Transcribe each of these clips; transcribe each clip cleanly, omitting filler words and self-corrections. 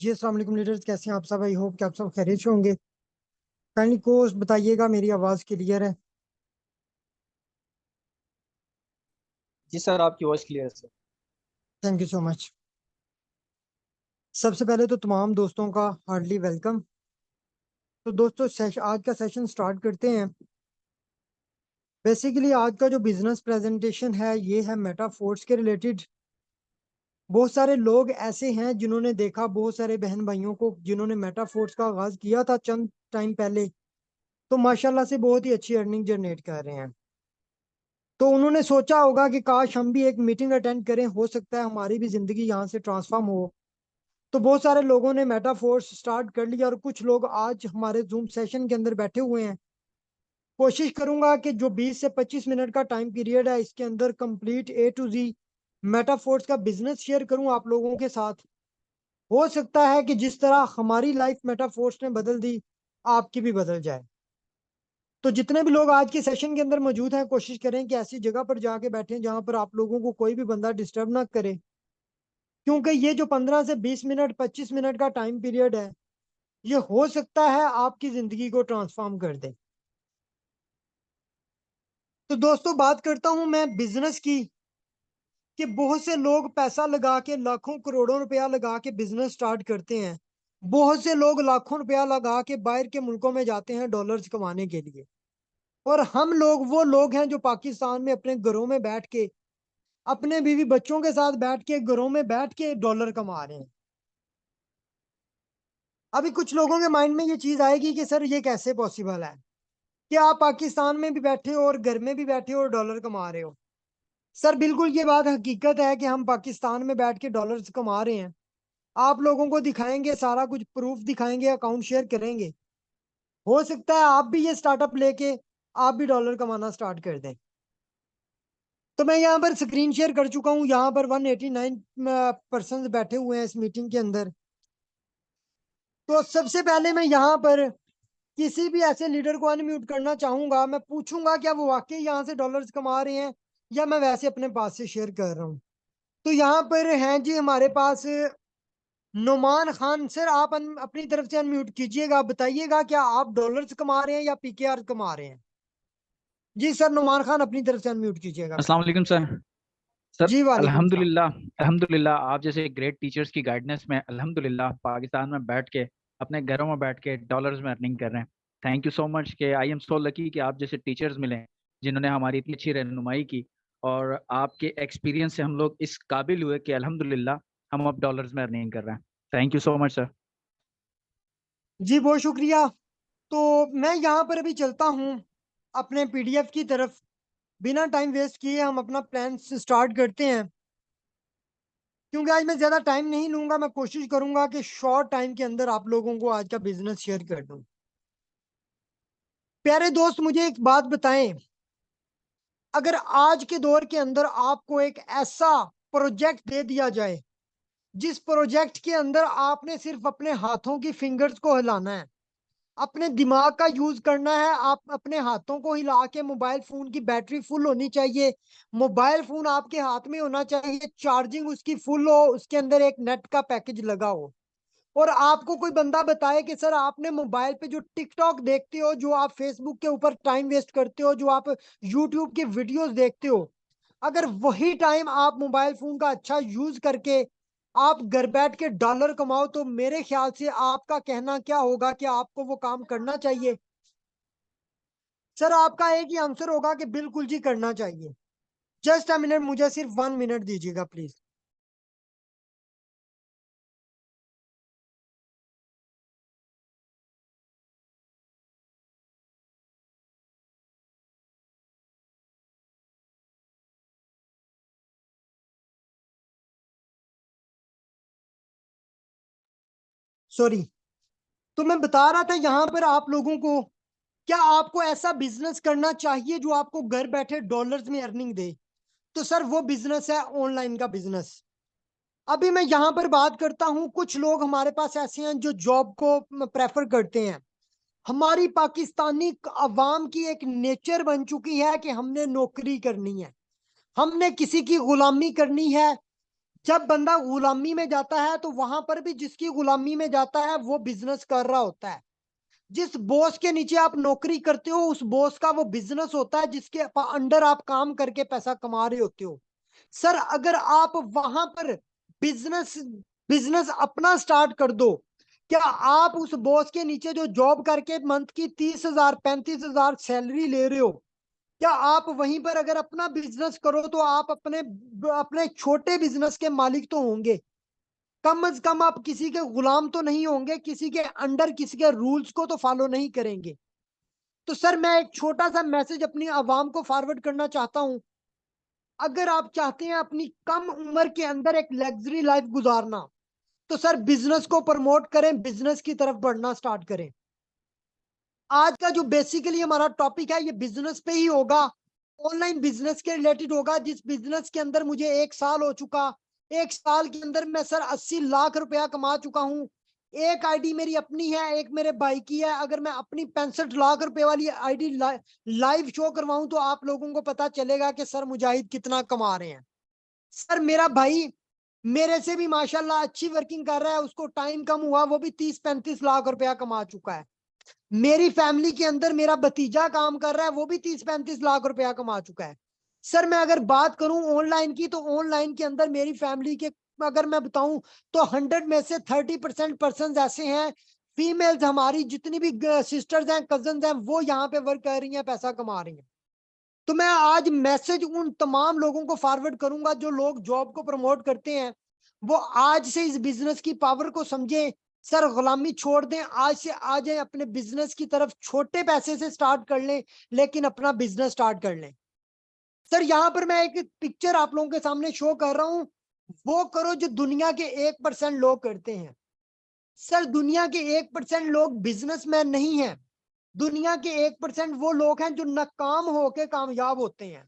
जी अस्सलाम वालेकुम लीडर्स, कैसे हैं आप सब? आई होप कि आप सब खैरियत से होंगे। काइंडली को बताइएगा मेरी आवाज़ क्लियर है? जी सर, आपकी वॉइस क्लियर है sir. Thank you so much. सबसे पहले तो तमाम दोस्तों का हार्डली वेलकम। तो दोस्तों आज का सेशन स्टार्ट करते हैं। बेसिकली आज का जो बिजनेस प्रेजेंटेशन है ये है मेटाफोर्स के रिलेटेड। बहुत सारे लोग ऐसे हैं जिन्होंने देखा, बहुत सारे बहन भाइयों को जिन्होंने मेटाफोर्स का आगाज किया था चंद टाइम पहले, तो माशाल्लाह से बहुत ही अच्छी अर्निंग जनरेट कर रहे हैं। तो उन्होंने सोचा होगा कि काश हम भी एक मीटिंग अटेंड करें, हो सकता है हमारी भी जिंदगी यहाँ से ट्रांसफॉर्म हो। तो बहुत सारे लोगों ने मेटाफोर्स स्टार्ट कर लिया और कुछ लोग आज हमारे जूम सेशन के अंदर बैठे हुए हैं। कोशिश करूंगा कि जो 20 से 25 मिनट का टाइम पीरियड है इसके अंदर complete A to Z Metaforce का बिजनेस शेयर करूं आप लोगों के साथ। हो सकता है कि जिस तरह हमारी लाइफ मेटाफोर्स ने बदल दी, आपकी भी बदल जाए। तो जितने भी लोग आज के सेशन के अंदर मौजूद हैं, कोशिश करें कि ऐसी जगह पर जाके बैठें जहां पर आप लोगों को कोई भी बंदा डिस्टर्ब ना करे, क्योंकि ये जो 15 से 20 मिनट 25 मिनट का टाइम पीरियड है, ये हो सकता है आपकी जिंदगी को ट्रांसफॉर्म कर दे। तो दोस्तों बात करता हूं मैं बिजनेस की, कि बहुत से लोग पैसा लगा के लाखों करोड़ों रुपया लगा के बिजनेस स्टार्ट करते हैं। बहुत से लोग लाखों रुपया लगा के बाहर के मुल्कों में जाते हैं डॉलर्स कमाने के लिए। और हम लोग वो लोग हैं जो पाकिस्तान में अपने घरों में बैठ के, अपने बीवी बच्चों के साथ बैठ के, घरों में बैठ के डॉलर कमा रहे हैं। अभी कुछ लोगों के माइंड में ये चीज आएगी कि सर ये कैसे पॉसिबल है कि आप पाकिस्तान में भी बैठे हो और घर में भी बैठे हो और डॉलर कमा रहे हो। सर बिल्कुल ये बात हकीकत है कि हम पाकिस्तान में बैठ के डॉलर्स कमा रहे हैं। आप लोगों को दिखाएंगे, सारा कुछ प्रूफ दिखाएंगे, अकाउंट शेयर करेंगे। हो सकता है आप भी ये स्टार्टअप लेके आप भी डॉलर कमाना स्टार्ट कर दें। तो मैं यहाँ पर स्क्रीन शेयर कर चुका हूँ, यहाँ पर 189 पर्सन बैठे हुए हैं इस मीटिंग के अंदर। तो सबसे पहले मैं यहाँ पर किसी भी ऐसे लीडर को अनम्यूट करना चाहूंगा। मैं पूछूंगा क्या वो वाकई यहाँ से डॉलर्स कमा रहे हैं या मैं वैसे अपने पास से शेयर कर रहा हूँ। तो यहाँ पर हैं जी हमारे पास नुमान खान। सर आप अपनी तरफ से अनम्यूट कीजिएगा, बताइएगा क्या आप डॉलर्स कमा रहे हैं या पीकेआर कमा रहे हैं? जी सर, नुमान खान अपनी तरफ से अनम्यूट कीजिएगा। अस्सलाम वालेकुम सर। सर जी वालेकुम सलाम। अल्हम्दुलिल्लाह, अल्हम्दुलिल्लाह आप जैसे ग्रेट टीचर्स की गाइडेंस में अल्हम्दुलिल्लाह पाकिस्तान में बैठ के अपने घरों में बैठ के डॉलर्स में अर्निंग कर रहे हैं। थैंक यू सो मच कि आई एम सो लकी कि आप जैसे टीचर्स मिले जिन्होंने हमारी इतनी अच्छी रहनुमाई की। और आपके एक्सपीरियंस से हम लोग इस काबिल हुए कि अल्हम्दुलिल्लाह हम अब डॉलर्स में अर्निंग कर रहे हैं। Thank you so much sir. जी बहुत शुक्रिया। तो मैं यहाँ पर अभी चलता हूँ अपने पीडीएफ की तरफ। बिना टाइम वेस्ट किए हम अपना प्लान स्टार्ट करते हैं, क्योंकि आज मैं ज्यादा टाइम नहीं लूंगा। मैं कोशिश करूंगा कि शॉर्ट टाइम के अंदर आप लोगों को आज का बिजनेस शेयर कर दूं। प्यारे दोस्त मुझे एक बात बताएं, अगर आज के दौर के अंदर आपको एक ऐसा प्रोजेक्ट दे दिया जाए जिस प्रोजेक्ट के अंदर आपने सिर्फ अपने हाथों की फिंगर्स को हिलाना है, अपने दिमाग का यूज करना है, आप अपने हाथों को हिला के, मोबाइल फोन की बैटरी फुल होनी चाहिए, मोबाइल फोन आपके हाथ में होना चाहिए, चार्जिंग उसकी फुल हो, उसके अंदर एक नेट का पैकेज लगा हो, और आपको कोई बंदा बताए कि सर आपने मोबाइल पे जो टिकटॉक देखते हो, जो आप फेसबुक के ऊपर टाइम वेस्ट करते हो, जो आप यूट्यूब के वीडियोस देखते हो, अगर वही टाइम आप मोबाइल फोन का अच्छा यूज करके आप घर बैठ के डॉलर कमाओ, तो मेरे ख्याल से आपका कहना क्या होगा कि आपको वो काम करना चाहिए? सर आपका एक ही आंसर होगा कि बिल्कुल जी करना चाहिए। जस्ट अ मिनट, मुझे सिर्फ 1 मिनट दीजिएगा प्लीज। सॉरी। तो मैं बता रहा था यहाँ पर आप लोगों को, क्या आपको ऐसा बिजनेस करना चाहिए जो आपको घर बैठे डॉलर्स में अर्निंग दे? तो सर वो बिजनेस है ऑनलाइन का बिजनेस। अभी मैं यहाँ पर बात करता हूँ, कुछ लोग हमारे पास ऐसे हैं जो जॉब को प्रेफर करते हैं। हमारी पाकिस्तानी अवाम की एक नेचर बन चुकी है कि हमने नौकरी करनी है, हमने किसी की गुलामी करनी है। जब बंदा गुलामी में जाता है तो वहां पर भी जिसकी गुलामी में जाता है वो बिजनेस कर रहा होता है। जिस बॉस के नीचे आप नौकरी करते हो उस बॉस का वो बिजनेस होता है जिसके अंडर आप काम करके पैसा कमा रहे होते हो। सर अगर आप वहां पर बिजनेस बिजनेस अपना स्टार्ट कर दो, क्या आप उस बॉस के नीचे जो जॉब करके मंथ की 30,000 35,000 सैलरी ले रहे हो, क्या आप वहीं पर अगर अपना बिजनेस करो तो आप अपने अपने छोटे बिजनेस के मालिक तो होंगे। कम से कम आप किसी के गुलाम तो नहीं होंगे, किसी के अंडर किसी के रूल्स को तो फॉलो नहीं करेंगे। तो सर मैं एक छोटा सा मैसेज अपनी आवाम को फॉरवर्ड करना चाहता हूं। अगर आप चाहते हैं अपनी कम उम्र के अंदर एक लग्जरी लाइफ गुजारना, तो सर बिजनेस को प्रमोट करें, बिजनेस की तरफ बढ़ना स्टार्ट करें। आज का जो बेसिकली हमारा टॉपिक है ये बिजनेस पे ही होगा, ऑनलाइन बिजनेस के रिलेटेड होगा, जिस बिजनेस के अंदर मुझे 1 साल हो चुका। 1 साल के अंदर मैं सर 80 लाख रुपया कमा चुका हूँ। एक आईडी मेरी अपनी है, एक मेरे भाई की है। अगर मैं अपनी 65 लाख रुपए वाली आईडी लाइव शो करवाऊं तो आप लोगों को पता चलेगा कि सर मुजाहिद कितना कमा रहे हैं। सर मेरा भाई मेरे से भी माशाल्लाह अच्छी वर्किंग कर रहा है, उसको टाइम कम हुआ, वो भी 30-35 लाख रुपया कमा चुका है। मेरी फैमिली के अंदर मेरा भतीजा काम कर रहा है, वो भी 30-35 लाख रुपया कमा चुका है। सर मैं अगर बात करूं ऑनलाइन की, तो ऑनलाइन के अंदर मेरी फैमिली के अगर मैं बताऊं तो 100 में से 30% पर्सन ऐसे हैं, फीमेल्स हमारी जितनी भी सिस्टर्स हैं, कजन हैं, वो यहाँ पे वर्क कर रही हैं, पैसा कमा रही हैं। तो मैं आज मैसेज उन तमाम लोगों को फॉरवर्ड करूंगा जो लोग जॉब को प्रमोट करते हैं, वो आज से इस बिजनेस की पावर को समझें। सर गुलामी छोड़ दें, आज से आ जाए अपने बिजनेस की तरफ, छोटे पैसे से स्टार्ट कर लें लेकिन अपना बिजनेस स्टार्ट कर लें। सर यहाँ पर मैं एक पिक्चर आप लोगों के सामने शो कर रहा हूं, वो करो जो दुनिया के 1% लोग करते हैं। सर दुनिया के 1% लोग बिजनेसमैन नहीं है, दुनिया के 1% वो लोग हैं जो नाकाम होके कामयाब होते हैं।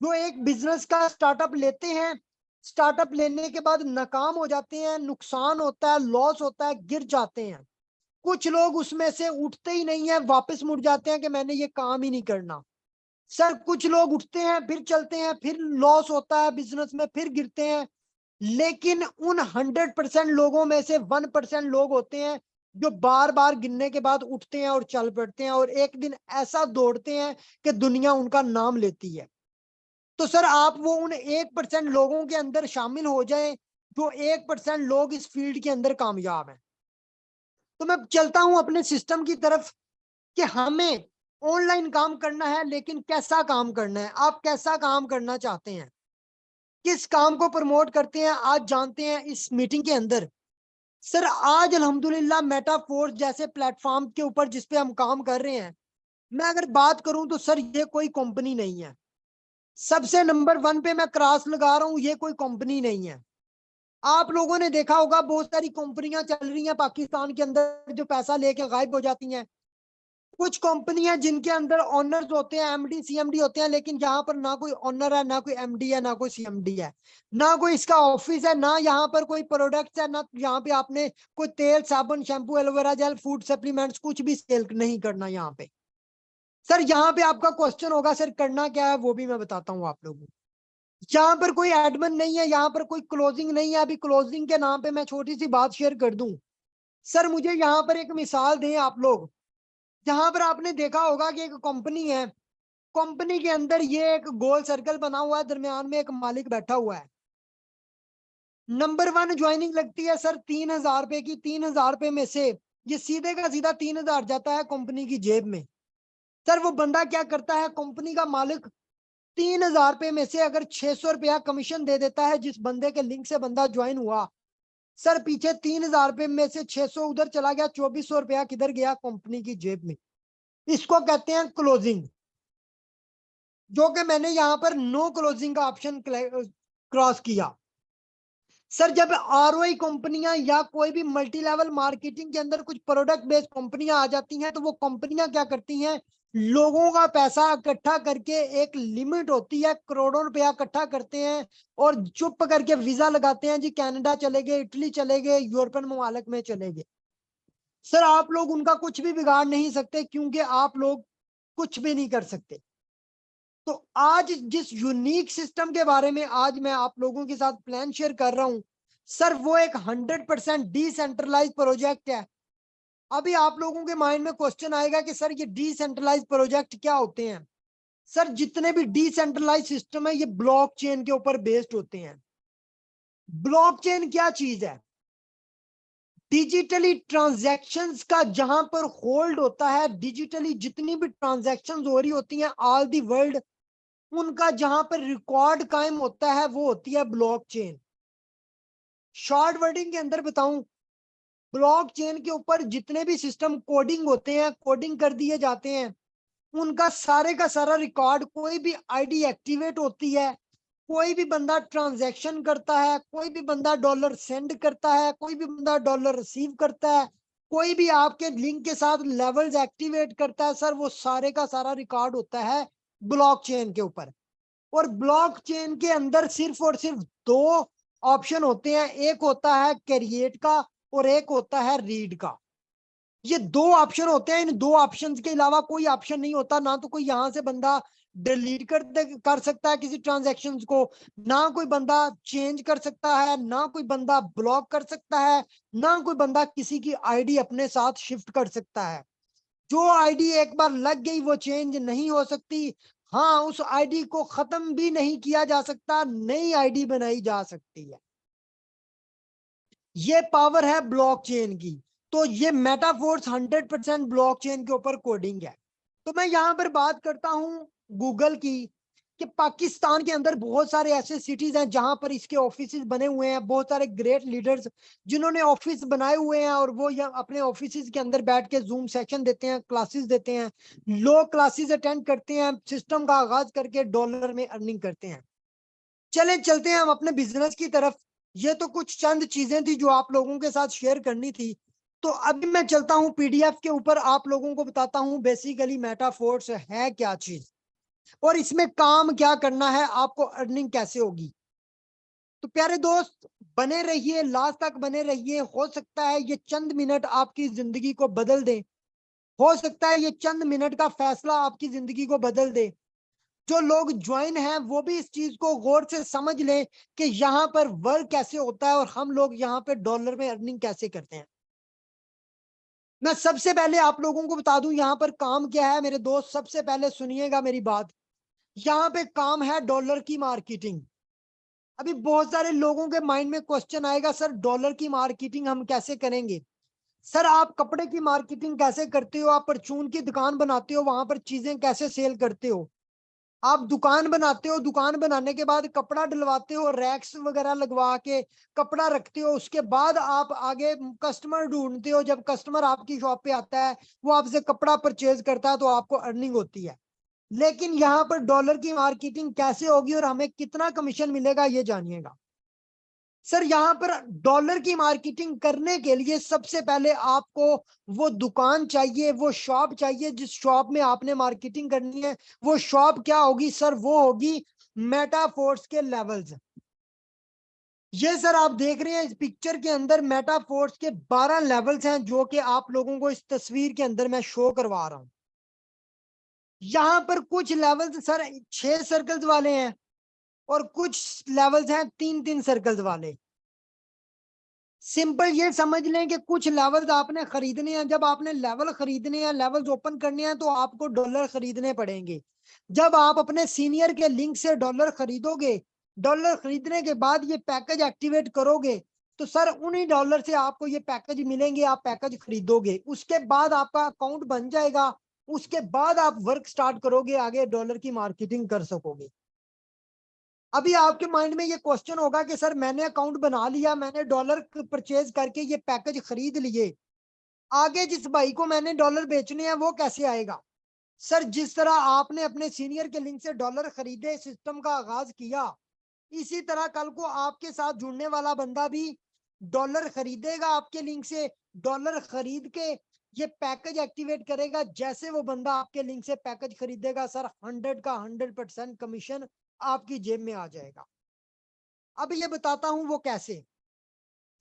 जो एक बिजनेस का स्टार्टअप लेते हैं, स्टार्टअप लेने के बाद नाकाम हो जाते हैं, नुकसान होता है, लॉस होता है, गिर जाते हैं। कुछ लोग उसमें से उठते ही नहीं है, वापस मुड़ जाते हैं कि मैंने ये काम ही नहीं करना। सर कुछ लोग उठते हैं, फिर चलते हैं, फिर लॉस होता है बिजनेस में, फिर गिरते हैं। लेकिन उन 100% लोगों में से 1% लोग होते हैं जो बार बार गिरने के बाद उठते हैं और चल पड़ते हैं, और एक दिन ऐसा दौड़ते हैं कि दुनिया उनका नाम लेती है। तो सर आप वो उन 1% लोगों के अंदर शामिल हो जाए जो 1% लोग इस फील्ड के अंदर कामयाब हैं। तो मैं चलता हूं अपने सिस्टम की तरफ कि हमें ऑनलाइन काम करना है, लेकिन कैसा काम करना है, आप कैसा काम करना चाहते हैं, किस काम को प्रमोट करते हैं, आज जानते हैं इस मीटिंग के अंदर। सर आज अल्हम्दुलिल्लाह मेटाफोर्स जैसे प्लेटफॉर्म के ऊपर जिस पे हम काम कर रहे हैं, मैं अगर बात करूं तो सर ये कोई कंपनी नहीं है। सबसे नंबर 1 पे मैं क्रॉस लगा रहा हूं, ये कोई कंपनी नहीं है। आप लोगों ने देखा होगा बहुत सारी कंपनियां चल रही हैं पाकिस्तान के अंदर जो पैसा लेके गायब हो जाती हैं। कुछ कंपनियां जिनके अंदर ओनर्स होते हैं, एमडी सीएमडी होते हैं, लेकिन यहाँ पर ना कोई ओनर है, ना कोई एमडी है, ना कोई सीएमडी है, ना कोई इसका ऑफिस है, ना यहाँ पर कोई प्रोडक्ट्स है, ना यहाँ पे आपने कोई तेल साबुन shampoo aloe vera gel food supplements कुछ भी सेल नहीं करना यहाँ पे। सर यहाँ पे आपका क्वेश्चन होगा सर करना क्या है, वो भी मैं बताता हूँ आप लोगों को। यहाँ पर कोई एडमिन नहीं है, यहाँ पर कोई क्लोजिंग नहीं है। अभी क्लोजिंग के नाम पे मैं छोटी सी बात शेयर कर दूं। सर मुझे यहाँ पर एक मिसाल दें आप लोग। जहां पर आपने देखा होगा कि एक कंपनी है, कंपनी के अंदर ये एक गोल सर्कल बना हुआ है, दरमियान में एक मालिक बैठा हुआ है। नंबर 1 ज्वाइनिंग लगती है सर 3,000 रुपए की। 3,000 रुपए में से ये सीधे का सीधा 3,000 जाता है कंपनी की जेब में। सर वो बंदा क्या करता है, कंपनी का मालिक 3,000 रुपए में से अगर 600 रुपया कमीशन दे देता है जिस बंदे के लिंक से बंदा ज्वाइन हुआ। सर पीछे 3,000 रुपए में से 600 उधर चला गया, 2400 रुपया किधर गया, कंपनी की जेब में। इसको कहते हैं क्लोजिंग, जो कि मैंने यहाँ पर नो क्लोजिंग का ऑप्शन क्रॉस किया। सर जब आरओआई कंपनियां या कोई भी मल्टी लेवल मार्केटिंग के अंदर कुछ प्रोडक्ट बेस्ड कंपनियां आ जाती हैं, तो वो कंपनियां क्या करती हैं, लोगों का पैसा इकट्ठा करके, एक लिमिट होती है, करोड़ों रुपया इकट्ठा करते हैं और चुप करके वीजा लगाते हैं जी, कनाडा चले गए, इटली चले गए, यूरोपियन ममालिक में चले गए। सर आप लोग उनका कुछ भी बिगाड़ नहीं सकते, क्योंकि आप लोग कुछ भी नहीं कर सकते। तो आज जिस यूनिक सिस्टम के बारे में आज मैं आप लोगों के साथ प्लान शेयर कर रहा हूं सर, वो एक 100% डिसेंट्रलाइज प्रोजेक्ट है। अभी आप लोगों के माइंड में क्वेश्चन आएगा कि सर ये डिसेंट्रलाइज प्रोजेक्ट क्या होते हैं। सर जितने भी डिसेंट्रलाइज सिस्टम है ये ब्लॉकचेन के ऊपर बेस्ड होते हैं। ब्लॉकचेन क्या चीज है? डिजिटली ट्रांजैक्शंस का जहां पर होल्ड होता है, डिजिटली जितनी भी ट्रांजैक्शंस हो रही होती हैं ऑल दी वर्ल्ड, उनका जहां पर रिकॉर्ड कायम होता है वो होती है ब्लॉकचेन। शॉर्ट वर्डिंग के अंदर बताऊं, ब्लॉकचेन के ऊपर जितने भी सिस्टम कोडिंग होते हैं, कोडिंग कर दिए जाते हैं, उनका सारे का सारा रिकॉर्ड, कोई भी आईडी एक्टिवेट होती है, कोई भी बंदा ट्रांजैक्शन करता है, कोई भी बंदा डॉलर सेंड करता है, कोई भी बंदा डॉलर रिसीव करता है, कोई भी आपके लिंक के साथ लेवल्स एक्टिवेट करता है, सर वो सारे का सारा रिकॉर्ड होता है ब्लॉकचेन के ऊपर। और ब्लॉकचेन के अंदर सिर्फ और सिर्फ दो ऑप्शन होते हैं, एक होता है क्रिएट का और एक होता है रीड का। ये दो ऑप्शन होते हैं, इन दो ऑप्शंस के अलावा कोई ऑप्शन नहीं होता। ना तो कोई यहां से बंदा डिलीट कर सकता है किसी ट्रांजैक्शन को, ना कोई बंदा चेंज कर सकता है, ना कोई बंदा ब्लॉक कर सकता है, ना कोई बंदा किसी की आईडी अपने साथ शिफ्ट कर सकता है। जो आईडी एक बार लग गई वो चेंज नहीं हो सकती। हाँ, उस आईडी को खत्म भी नहीं किया जा सकता, नई आईडी बनाई जा सकती है। ये पावर है ब्लॉकचेन की। तो ये मेटाफोर्स 100% ब्लॉकचेन के ऊपर कोडिंग है। तो मैं यहां पर बात करता हूं गूगल की, कि पाकिस्तान के अंदर बहुत सारे ऐसे सिटीज हैं जहां पर इसके ऑफिसेज बने हुए हैं, बहुत सारे ग्रेट लीडर्स जिन्होंने ऑफिस बनाए हुए हैं, और वो यहाँ अपने ऑफिसेज के अंदर बैठ के जूम सेशन देते हैं, क्लासेस देते हैं, लोग क्लासेस अटेंड करते हैं, सिस्टम का आगाज करके डॉलर में अर्निंग करते हैं। चले चलते हैं हम अपने बिजनेस की तरफ। ये तो कुछ चंद चीजें थी जो आप लोगों के साथ शेयर करनी थी। तो अभी मैं चलता हूं पीडीएफ के ऊपर, आप लोगों को बताता हूं बेसिकली मेटाफोर्स है क्या चीज और इसमें काम क्या करना है, आपको अर्निंग कैसे होगी। तो प्यारे दोस्त, बने रहिए, लास्ट तक बने रहिए। हो सकता है ये चंद मिनट आपकी जिंदगी को बदल दे, हो सकता है ये चंद मिनट का फैसला आपकी जिंदगी को बदल दे। जो लोग ज्वाइन हैं वो भी इस चीज को गौर से समझ लें कि यहाँ पर वर्क कैसे होता है और हम लोग यहाँ पे डॉलर में अर्निंग कैसे करते हैं। मैं सबसे पहले आप लोगों को बता दूं यहाँ पर काम क्या है। मेरे दोस्त सबसे पहले सुनिएगा मेरी बात, यहाँ पे काम है डॉलर की मार्केटिंग। अभी बहुत सारे लोगों के माइंड में क्वेश्चन आएगा, सर डॉलर की मार्केटिंग हम कैसे करेंगे। सर आप कपड़े की मार्केटिंग कैसे करते हो, आप परचून की दुकान बनाते हो, वहां पर चीजें कैसे सेल करते हो। आप दुकान बनाते हो, दुकान बनाने के बाद कपड़ा डलवाते हो, रैक्स वगैरह लगवा के कपड़ा रखते हो, उसके बाद आप आगे कस्टमर ढूंढते हो। जब कस्टमर आपकी शॉप पे आता है, वो आपसे कपड़ा परचेज करता है, तो आपको अर्निंग होती है। लेकिन यहाँ पर डॉलर की मार्केटिंग कैसे होगी और हमें कितना कमीशन मिलेगा, ये जानिएगा। सर यहाँ पर डॉलर की मार्केटिंग करने के लिए सबसे पहले आपको वो दुकान चाहिए, वो शॉप चाहिए जिस शॉप में आपने मार्केटिंग करनी है। वो शॉप क्या होगी सर? वो होगी मेटाफोर्स के लेवल्स। ये सर आप देख रहे हैं इस पिक्चर के अंदर मेटाफोर्स के 12 लेवल्स हैं, जो कि आप लोगों को इस तस्वीर के अंदर मैं शो करवा रहा हूं। यहाँ पर कुछ लेवल्स सर 6 सर्कल्स वाले हैं और कुछ लेवल्स हैं 3-3 सर्कल्स वाले। सिंपल ये समझ लें कि कुछ लेवल्स आपने खरीदने हैं। जब आपने लेवल खरीदने हैं, लेवल्स ओपन करने हैं, तो आपको डॉलर खरीदने पड़ेंगे। जब आप अपने सीनियर के लिंक से डॉलर खरीदोगे, डॉलर खरीदने के बाद ये पैकेज एक्टिवेट करोगे, तो सर उन्हीं डॉलर से आपको ये पैकेज मिलेंगे, आप पैकेज खरीदोगे, उसके बाद आपका अकाउंट बन जाएगा। उसके बाद आप वर्क स्टार्ट करोगे, आगे डॉलर की मार्केटिंग कर सकोगे। अभी आपके माइंड में ये क्वेश्चन होगा कि सर मैंने अकाउंट बना लिया, मैंने डॉलर परचेज करके ये पैकेज खरीद लिए, आगे जिस भाई को मैंने डॉलर बेचने हैं वो कैसे आएगा। सर जिस तरह आपने अपने सीनियर के लिंक से डॉलर खरीदे, सिस्टम का आगाज किया, इसी तरह कल को आपके साथ जुड़ने वाला बंदा भी डॉलर खरीदेगा आपके लिंक से, डॉलर खरीद के ये पैकेज एक्टिवेट करेगा। जैसे वो बंदा आपके लिंक से पैकेज खरीदेगा, सर 100% कमीशन आपकी जेब में आ जाएगा। अब ये बताता हूं वो कैसे।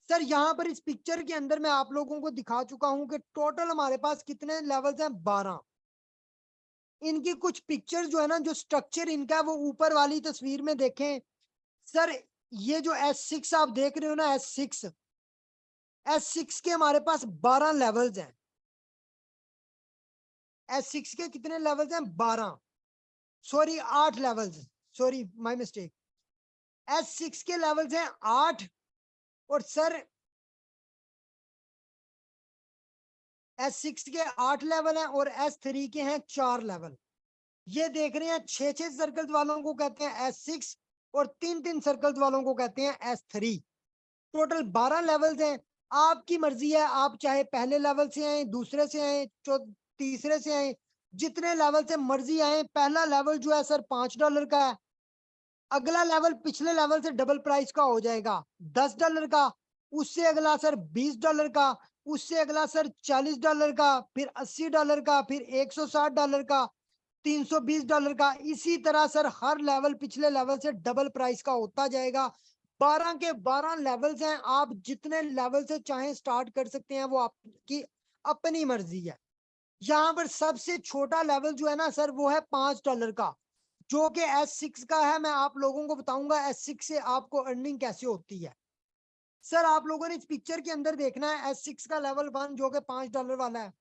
सर यहाँ पर इस पिक्चर के अंदर मैं आप लोगों को दिखा चुका हूं कि टोटल हमारे पास कितने लेवल्स हैं, 12। इनकी कुछ पिक्चर जो है ना, जो स्ट्रक्चर इनका है वो ऊपर वाली तस्वीर में देखें सर। ये जो S6 आप देख रहे हो ना, S6 के हमारे पास 12 लेवल्स हैं। S6 के कितने लेवल्स हैं? 12, sorry 8 levels, sorry my mistake. S6 के लेवल्स हैं 8, और सर S6 के 8 लेवल हैं और S3 के हैं 4 लेवल। ये देख रहे हैं 6 सर्कल्स वालों को कहते हैं S6 और 3 सर्कल्स वालों को कहते हैं S3। टोटल 12 लेवल्स हैं। आपकी मर्जी है, आप चाहे पहले लेवल से आए, दूसरे से आए, तीसरे से आए, जितने लेवल से मर्जी आए। पहला लेवल जो है सर $5 का है। अगला लेवल पिछले लेवल से डबल प्राइस का हो जाएगा, $10 का। उससे अगला सर $20 का, उससे अगला सर $40 का, फिर $80 का, फिर $160 का, $320 का। इसी तरह सर हर लेवल पिछले लेवल से डबल प्राइस का होता जाएगा। 12 के 12 लेवल्स हैं। आप जितने लेवल से चाहें स्टार्ट कर सकते हैं, वो आपकी अपनी मर्जी है। यहाँ पर सबसे छोटा लेवल जो है ना सर, वो है $5 का, जो कि S6 का है। मैं आप लोगों को बताऊंगा S6 से आपको अर्निंग कैसे होती है। सर आप लोगों ने इस पिक्चर के अंदर देखना है S6 का लेवल 1 जो कि $5 वाला है।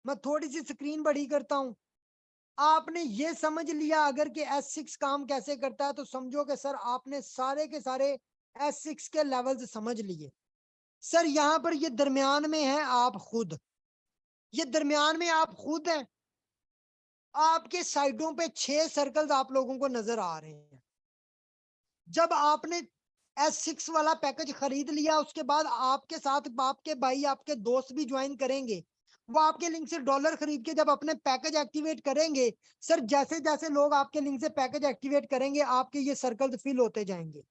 मैं थोड़ी सी स्क्रीन बड़ी करता हूं। आपने ये समझ लिया अगर कि S6 काम कैसे करता है, तो समझो कि सर आपने सारे के सारे S6 के लेवल्स समझ लिए। सर यहाँ पर ये दरमियान में है आप खुद, ये दरमियान में आप खुद हैं। आपके साइडों पे 6 सर्कल्स आप लोगों को नजर आ रहे हैं। जब आपने S6 वाला पैकेज खरीद लिया, उसके बाद आपके साथ आपके भाई, आपके दोस्त भी ज्वाइन करेंगे। वो आपके लिंक से डॉलर खरीद के जब अपने पैकेज एक्टिवेट करेंगे, सर जैसे जैसे लोग आपके लिंक से पैकेज एक्टिवेट करेंगे, आपके ये सर्कल फिल होते जाएंगे।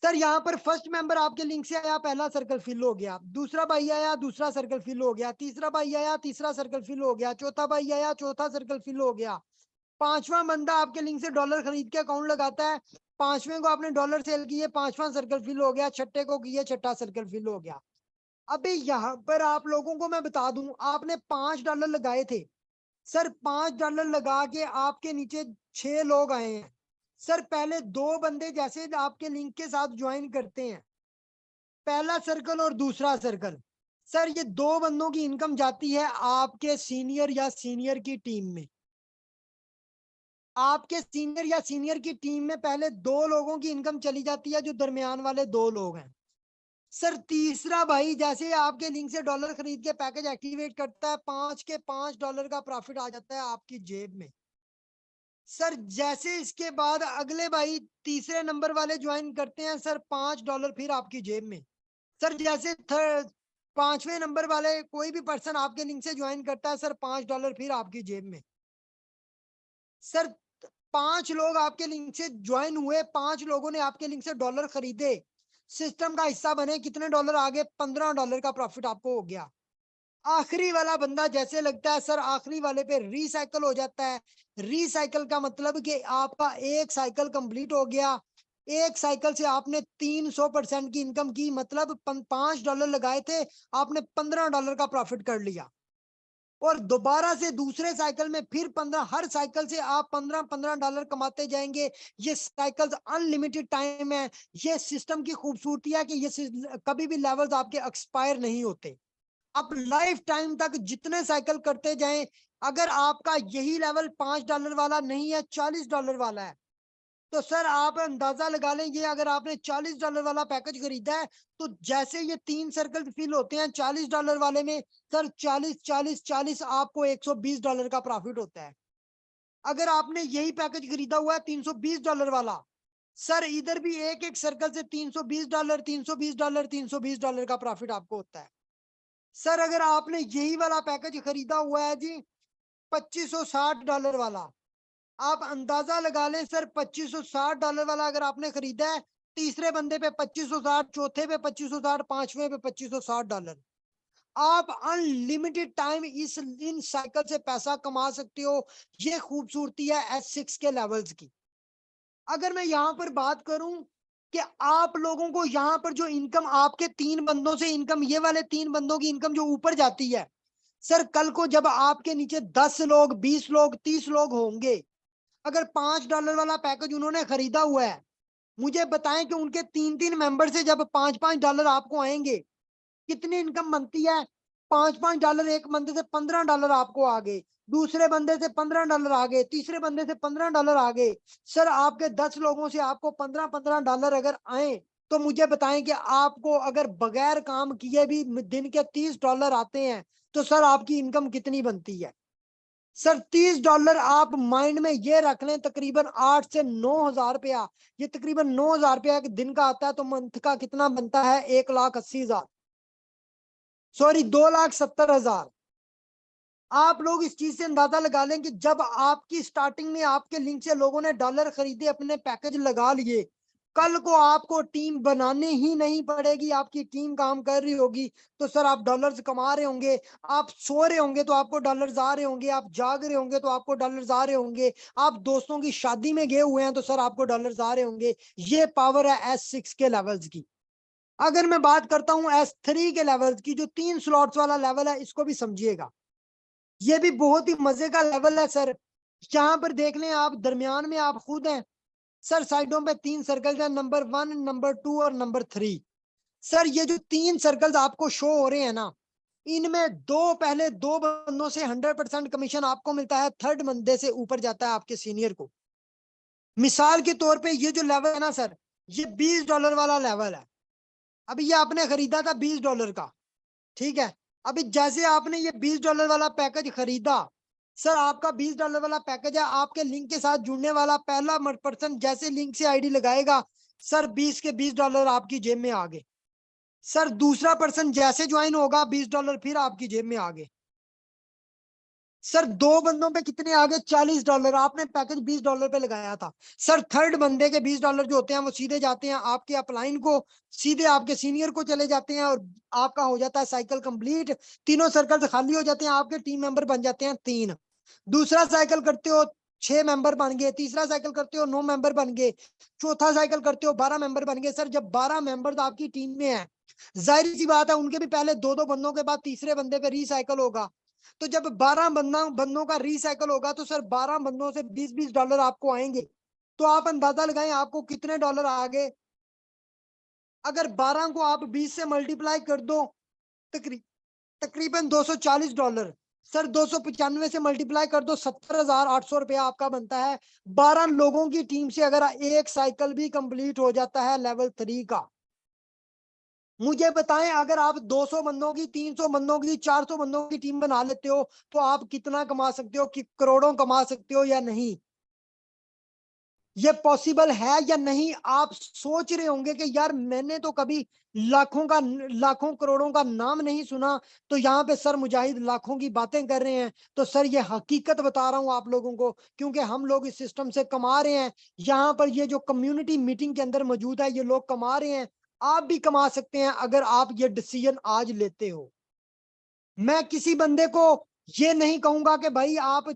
सर यहाँ पर फर्स्ट मेंबर आपके लिंक से आया, पहला सर्कल फिल हो गया। दूसरा भाई आया, दूसरा सर्कल फिल हो गया। तीसरा भाई आया, तीसरा सर्कल फिल हो गया। चौथा भाई आया, चौथा सर्कल फिल हो गया। पांचवा बंदा आपके लिंक से डॉलर खरीद के अकाउंट लगाता है, पांचवें को आपने डॉलर सेल किए, पांचवा सर्कल फिल हो गया। छठे को किए, छठा सर्कल फिल हो गया। अभी यहाँ पर आप लोगों को मैं बता दूं, आपने $5 लगाए थे। सर $5 लगा के आपके नीचे 6 लोग आए हैं। सर पहले 2 बंदे जैसे आपके लिंक के साथ ज्वाइन करते हैं, पहला सर्कल और दूसरा सर्कल, सर ये 2 बंदों की इनकम जाती है आपके सीनियर या सीनियर की टीम में। आपके सीनियर या सीनियर की टीम में पहले 2 लोगों की इनकम चली जाती है, जो दरमियान वाले 2 लोग हैं। सर तीसरा भाई जैसे आपके लिंक से डॉलर खरीद के पैकेज एक्टिवेट करता है, 5 के $5 का प्रॉफिट आ जाता है आपकी जेब में। सर जैसे इसके बाद अगले भाई तीसरे नंबर वाले ज्वाइन करते हैं, सर $5 फिर आपकी जेब में। सर जैसे पांचवें नंबर वाले कोई भी पर्सन आपके लिंक से ज्वाइन करता है, सर $5 फिर आपकी जेब में। सर 5 लोग आपके लिंक से ज्वाइन हुए, 5 लोगों ने आपके लिंक से डॉलर खरीदे, सिस्टम का हिस्सा बने, कितने डॉलर आ गए? $15 का प्रॉफिट आपको हो गया। आखिरी वाला बंदा जैसे लगता है सर, आखिरी वाले पे रिसाइकल हो जाता है। रिसाइकल का मतलब कि आपका एक साइकिल कंप्लीट हो गया। एक साइकिल से आपने 300% की इनकम की, मतलब $5 लगाए थे, आपने $15 का प्रॉफिट कर लिया। और दोबारा से दूसरे साइकिल में फिर 15, हर साइकिल से आप $15 कमाते जाएंगे। ये साइकिल्स अनलिमिटेड टाइम है। ये सिस्टम की खूबसूरती है कि ये कभी भी लेवल्स आपके एक्सपायर नहीं होते। आप लाइफ टाइम तक जितने साइकिल करते जाएं, अगर आपका यही लेवल $5 वाला नहीं है, $40 वाला है, तो सर आप अंदाजा लगा लें, ये अगर आपने $40 वाला पैकेज खरीदा है, तो जैसे ये 3 सर्कल फिल होते हैं $40 वाले में, सर 40 40 40 आपको $120 का प्रॉफिट होता है। अगर आपने यही पैकेज खरीदा हुआ है $320 वाला, सर इधर भी एक एक सर्कल से $320 $320 $320 का प्रॉफिट आपको होता है। सर अगर आपने यही वाला पैकेज खरीदा हुआ है जी $2560 वाला, आप अंदाजा लगा लें सर $2560 वाला अगर आपने खरीदा है, तीसरे बंदे पे 2560, चौथे पे 2560, पांचवें पे $2560, आप अनलिमिटेड टाइम इस इन साइकिल से पैसा कमा सकते हो। ये खूबसूरती है S6 के लेवल्स की। अगर मैं यहाँ पर बात करूं कि आप लोगों को यहाँ पर जो इनकम आपके 3 बंदों से इनकम, ये वाले 3 बंदों की इनकम जो ऊपर जाती है, सर कल को जब आपके नीचे 10 लोग, 20 लोग, 30 लोग होंगे, अगर $5 वाला पैकेज उन्होंने खरीदा हुआ है, मुझे बताएं कि उनके 3-3 मेंबर से जब $5-5 आपको आएंगे, कितनी इनकम बनती है? $5-5 एक बंदे से $15 आपको आ गए, दूसरे बंदे से $15 आ गए, तीसरे बंदे से $15 आ गए। सर आपके 10 लोगों से आपको $15-15 अगर आए, तो मुझे बताएं कि आपको अगर बगैर काम किए भी दिन के $30 आते हैं, तो सर आपकी इनकम कितनी बनती है? सर $30 आप माइंड में ये रख लें, तकरीबन 8 से 9 हजार रुपया, ये तकरीबन 9 हजार रुपया दिन का आता है, तो मंथ का कितना बनता है? 1,80,000, सॉरी 2,70,000। आप लोग इस चीज से अंदाजा लगा लें कि जब आपकी स्टार्टिंग में आपके लिंक से लोगों ने डॉलर खरीदे, अपने पैकेज लगा लिए, कल को आपको टीम बनाने ही नहीं पड़ेगी, आपकी टीम काम कर रही होगी, तो सर आप डॉलर्स कमा रहे होंगे। आप सो रहे होंगे तो आपको डॉलर्स आ रहे होंगे, आप जाग रहे होंगे तो आपको डॉलर्स आ रहे होंगे, आप दोस्तों की शादी में गए हुए हैं तो सर आपको डॉलर्स आ रहे होंगे। ये पावर है S6 के लेवल्स की। अगर मैं बात करता हूं S3 के लेवल्स की, जो 3 स्लॉट्स वाला लेवल है, इसको भी समझिएगा। ये भी बहुत ही मजे का लेवल है सर। यहाँ पर देख लें आप, दरमियान में आप खुद हैं सर, साइडों पे 3 सर्कल्स हैं, नंबर 1, नंबर 2 और नंबर 3। सर ये जो 3 सर्कल्स आपको शो हो रहे हैं ना, इनमें पहले दो बंदों से 100% कमीशन आपको मिलता है, थर्ड बंदे से ऊपर जाता है आपके सीनियर को। मिसाल के तौर पे ये जो लेवल है ना सर, ये $20 वाला लेवल है। अभी ये आपने खरीदा था $20 का, ठीक है। अभी जैसे आपने ये $20 वाला पैकेज खरीदा, सर आपका $20 वाला पैकेज है, आपके लिंक के साथ जुड़ने वाला पहला पर्सन जैसे लिंक से आईडी लगाएगा, सर 20 के $20 आपकी जेब में आ गए। सर दूसरा पर्सन जैसे ज्वाइन होगा, $20 फिर आपकी जेब में आ गए। सर दो बंदों पे कितने आ गए? $40। आपने पैकेज $20 पे लगाया था। सर थर्ड बंदे के $20 जो होते हैं वो सीधे जाते हैं आपके अपलाइन को, सीधे आपके सीनियर को चले जाते हैं, और आपका हो जाता है साइकिल कंप्लीट। तीनों सर्कल खाली हो जाते हैं, आपके टीम मेंबर बन जाते हैं 3। दूसरा साइकिल करते हो 6 मेंबर बन गए, तीसरा साइकिल करते हो 9 मेंबर बन गए, चौथा साइकिल करते हो 12 मेंबर बन गए। सर जब 12 मेंबर आपकी टीम में है, जाहिर सी बात है उनके भी पहले 2-2 बंदों के बाद तीसरे बंदे पे रीसाइकिल होगा। तो जब 12 बंदों का रीसाइकिल होगा, तो सर 12 बंदों से $20-20 आपको आएंगे। तो आप अंदाजा लगाएं आपको कितने डॉलर आ गए। अगर 12 को आप 20 से मल्टीप्लाई कर दो, तकरीबन $240। सर 295 से मल्टीप्लाई कर दो, 70,800 रुपया आपका बनता है। 12 लोगों की टीम से अगर एक साइकिल भी कंप्लीट हो जाता है लेवल 3 का, मुझे बताएं अगर आप 200 बंदों की, 300 बंदों की, 400 बंदों की टीम बना लेते हो, तो आप कितना कमा सकते हो, कि करोड़ों कमा सकते हो या नहीं? ये पॉसिबल है या नहीं? आप सोच रहे होंगे कि यार मैंने तो कभी लाखों करोड़ों का नाम नहीं सुना, तो यहाँ पे सर मुजाहिद लाखों की बातें कर रहे हैं। तो सर ये हकीकत बता रहा हूँ आप लोगों को, क्योंकि हम लोग इस सिस्टम से कमा रहे हैं। यहाँ पर ये जो कम्युनिटी मीटिंग के अंदर मौजूद है, ये लोग कमा रहे हैं। आप भी कमा सकते हैं अगर आप ये डिसीजन आज लेते हो। मैं किसी बंदे को ये नहीं कहूंगा कि भाई आप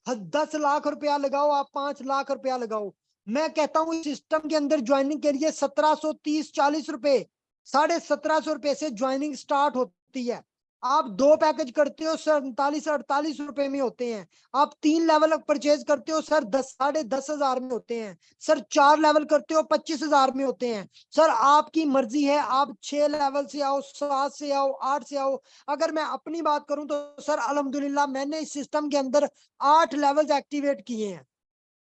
10 लाख रुपया लगाओ, आप 5 लाख रुपया लगाओ। मैं कहता हूँ इस सिस्टम के अंदर ज्वाइनिंग के लिए 1730-40 रुपए, 1750 रुपए से ज्वाइनिंग स्टार्ट होती है। आप 2 पैकेज करते हो सर 39-48 रुपए में होते हैं। आप 3 लेवल परचेज करते हो सर 10-10,500 में होते हैं। सर 4 लेवल करते हो 25,000 में होते हैं। सर आपकी मर्जी है, आप 6 लेवल से आओ, 7 से आओ, 8 से आओ। अगर मैं अपनी बात करूं तो सर अल्हम्दुलिल्लाह मैंने इस सिस्टम के अंदर 8 लेवल्स एक्टिवेट किए हैं,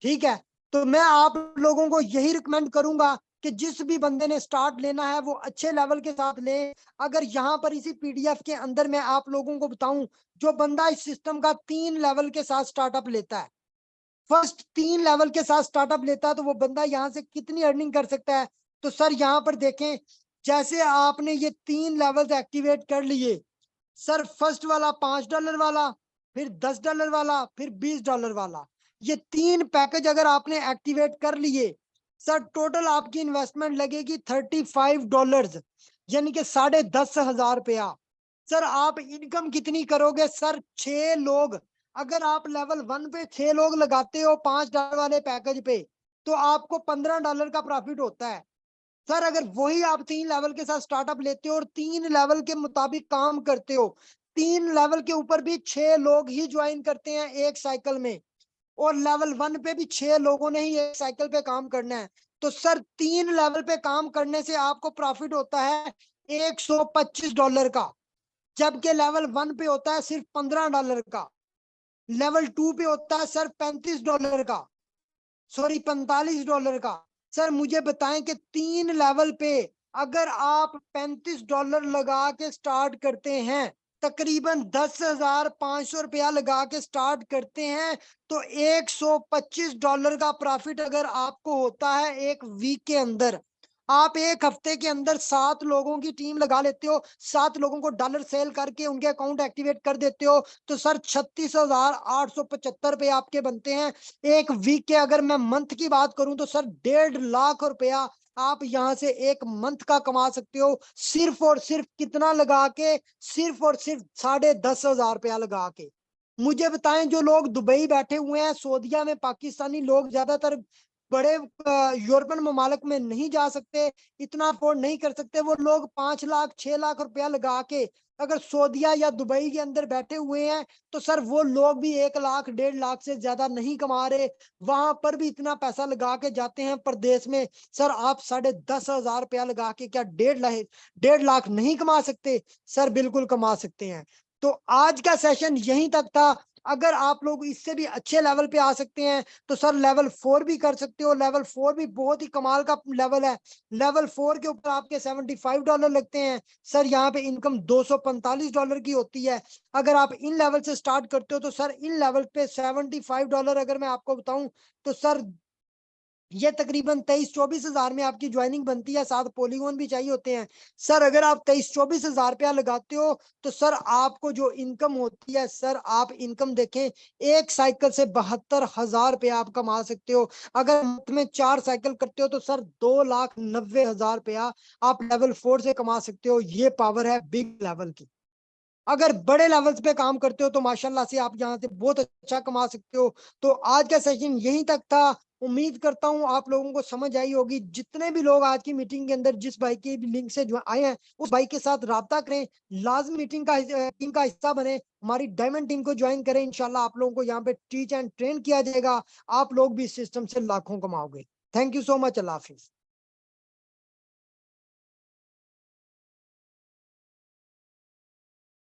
ठीक है। तो मैं आप लोगों को यही रिकमेंड करूंगा कि जिस भी बंदे ने स्टार्ट लेना है वो अच्छे लेवल के साथ ले। अगर यहाँ पर इसी पीडीएफ के अंदर मैं आप लोगों को बताऊं, जो बंदा इस सिस्टम का 3 लेवल के साथ स्टार्टअप लेता है, फर्स्ट 3 लेवल के साथ स्टार्टअप लेता है, तो वो बंदा यहाँ से कितनी अर्निंग कर सकता है। तो सर यहाँ पर देखें, जैसे आपने ये 3 लेवल्स एक्टिवेट कर लिए, सर फर्स्ट वाला $5 वाला, फिर $10 वाला, फिर $20 वाला, ये 3 पैकेज अगर आपने एक्टिवेट कर लिए, सर टोटल आपकी इन्वेस्टमेंट लगेगी $35, यानी कि 10,500 रुपया। सर आप इनकम कितनी करोगे? सर 6 लोग, अगर आप लेवल 1 पे 6 लोग लगाते हो $5 वाले पैकेज पे, तो आपको $15 का प्रॉफिट होता है। सर अगर वही आप 3 लेवल के साथ स्टार्टअप लेते हो और 3 लेवल के मुताबिक काम करते हो, 3 लेवल के ऊपर भी 6 लोग ही ज्वाइन करते हैं एक साइकिल में, और लेवल 1 पे भी 6 लोगों ने ही एक साइकिल पे काम करना है। तो सर 3 लेवल पे काम करने से आपको प्रॉफिट होता है $125 का, जबकि लेवल 1 पे होता है सिर्फ $15 का। लेवल 2 पे होता है सर $35 का, सॉरी $45 का। सर मुझे बताएं कि 3 लेवल पे अगर आप $35 लगा के स्टार्ट करते हैं, तकरीबन $10,500 लगा के स्टार्ट करते हैं, तो $125 का प्रॉफिट अगर आपको होता है एक वीक के अंदर, आप एक हफ्ते के अंदर 7 लोगों की टीम लगा लेते हो, 7 लोगों को डॉलर सेल करके उनके अकाउंट एक्टिवेट कर देते हो, तो सर 36,875 आपके बनते हैं एक वीक के। अगर मैं मंथ की बात करूं तो सर 1.5 लाख आप यहां से एक मंथ का कमा सकते हो, सिर्फ और सिर्फ कितना लगा के, सिर्फ और सिर्फ ₹10,500 लगा के। मुझे बताएं, जो लोग दुबई बैठे हुए हैं, सऊदीया में पाकिस्तानी लोग ज्यादातर बड़े यूरोपियन ममालिक में नहीं जा सकते, इतना अफोर्ड नहीं कर सकते, वो लोग 5 लाख 6 लाख रुपया लगा के अगर सऊदीया या दुबई के अंदर बैठे हुए हैं, तो सर वो लोग भी 1 लाख 1.5 लाख से ज्यादा नहीं कमा रहे, वहां पर भी इतना पैसा लगा के जाते हैं प्रदेश में। सर आप ₹10,500 लगा के क्या 1.5 लाख नहीं कमा सकते? सर बिल्कुल कमा सकते हैं। तो आज का सेशन यहीं तक था। अगर आप लोग इससे भी अच्छे लेवल पे आ सकते हैं तो सर लेवल 4 भी कर सकते हो। लेवल 4 भी बहुत ही कमाल का लेवल है। लेवल 4 के ऊपर आपके $75 लगते हैं। सर यहाँ पे इनकम $245 की होती है। अगर आप इन लेवल से स्टार्ट करते हो तो सर इन लेवल पे $75 अगर मैं आपको बताऊं तो सर ये तकरीबन 23-24 हजार में आपकी ज्वाइनिंग बनती है, साथ पॉलीगॉन भी चाहिए होते हैं। सर अगर आप 23-24 हजार रुपया लगाते हो तो सर आपको जो इनकम होती है, सर आप इनकम देखें, एक साइकिल से 72,000 रुपया आप कमा सकते हो। अगर मंथ में 4 साइकिल करते हो तो सर 2,90,000 रुपया आप लेवल 4 से कमा सकते हो। ये पावर है बिग लेवल की। अगर बड़े लेवल्स पे काम करते हो तो माशाल्लाह से आप यहाँ से बहुत अच्छा कमा सकते हो। तो आज का सेशन यहीं तक था। उम्मीद करता हूँ आप लोगों को समझ आई होगी। जितने भी लोग आज की मीटिंग के अंदर जिस भाई के भी लिंक से जो आए हैं, उस भाई के साथ राब्ता करें, लाजमी मीटिंग का टीम का हिस्सा बने, हमारी डायमंड टीम को ज्वाइन करें। इंशाल्लाह आप लोगों को यहाँ पे टीच एंड ट्रेन किया जाएगा। आप लोग भी इस सिस्टम से लाखों कमाओगे। Thank you so much. Allah Hafiz.